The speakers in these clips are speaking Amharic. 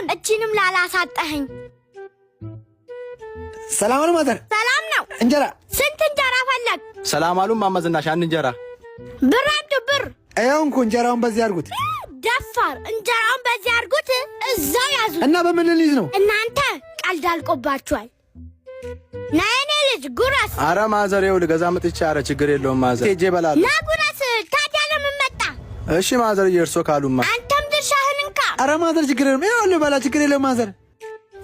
ተመስገን እቺንም ላላሳጣኸኝ። ሰላም ነው ማዘር? ሰላም ነው። እንጀራ ስንት እንጀራ ፈለግ? ሰላም አሉ እማማ ዝናሽ። አንድ እንጀራ ብር አምጡ ብር። ይኸው እንኩ እንጀራውን በዚህ አድርጉት። ደፋር እንጀራውን በዚህ አድርጉት። እዛው ያዙ እና በምን ልይዝ ነው? እናንተ ቀልድ አልቆባችኋል። ናይኔ ልጅ ጉረስ። አረ ማዘር ይኸው ልገዛ መጥቼ። አረ ችግር የለውም ማዘር ሄጄ እበላለሁ። ና ጉረስ። ታዲያ ለምን መጣ? እሺ ማዘር እርሶ ካሉማ። አንተም ድርሻህን እንካ። አረ ማዘር ችግር የለውም። ይኸው ልበላ ችግር የለውም ማዘር።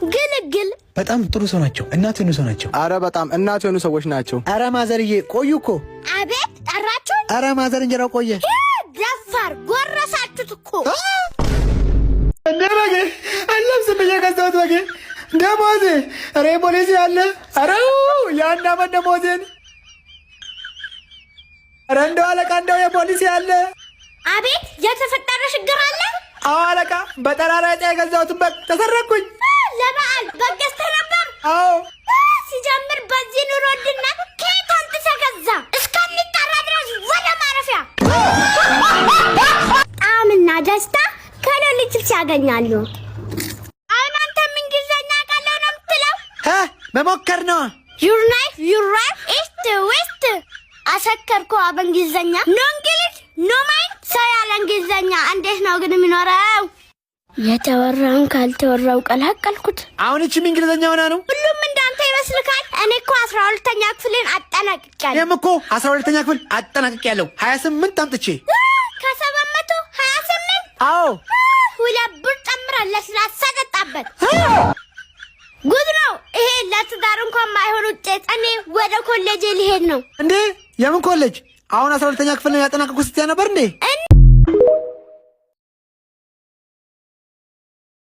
ግልግል በጣም ጥሩ ሰው ናቸው። እናት የሆኑ ሰው ናቸው። አረ በጣም እናት የሆኑ ሰዎች ናቸው። አረ ማዘርዬ ቆዩ እኮ። አቤት ጠራችሁ? አረ ማዘር እንጀራው ቆየ። ደፋር ጎረሳችሁት እኮ። እንደ በጌ አለብስም ብዬ ገዛሁት በጌ ደሞዜ። አረ ፖሊሲ አለ። አረ የአንድ ዓመት ደሞዜን። አረ እንደው አለቃ እንደው የፖሊሲ አለ። አቤት የተፈጠረ ችግር አለ? አዎ አለቃ፣ በጠራራ ዕጣ የገዛሁትን በግ ተሰረኩኝ። ለበዓል በግ ገዝተህ ነበር? አዎ። ሲጀምር በዚህ ኑሮ ውድነት ከየት አምጥተህ ገዛ? እስከሚጠራ ድረስ ወደ ማረፊያ። ጣዕምና ደስታ ከሌሎች ብቻ ያገኛሉ። አሁን አንተም እንግሊዝኛ ቃለው ነው የምትለው? መሞከር ነው። ዩር ናይፍ ዩር ራይት ኢስት ዌስት። አሰከርኩ በእንግሊዝኛ። ኖ እንግሊዝ ኖ ማይንድ። ሰው ያለ እንግሊዝኛ እንዴት ነው ግን የሚኖረው? የተወራውን ካልተወራው ቀላቀልኩት። አሁን እቺም እንግሊዝኛ ሆና ነው። ሁሉም እንዳንተ ይመስልካል? እኔ እኮ 12ኛ ክፍልን አጠናቅቄያለሁ። እኔም እኮ 12ኛ ክፍል አጠናቅቄያለሁ። 28 አምጥቼ ከ728። አዎ 2 ብር ጨምረህ ለስላሳ ጠጣበት። ጉድ ነው ይሄ። ለትዳር እንኳን ማይሆን ውጤት። እኔ ወደ ኮሌጅ ሊሄድ ነው። እንዴ? የምን ኮሌጅ? አሁን 12ኛ ክፍል ያጠናቀቁ ስትያ ነበር እንዴ?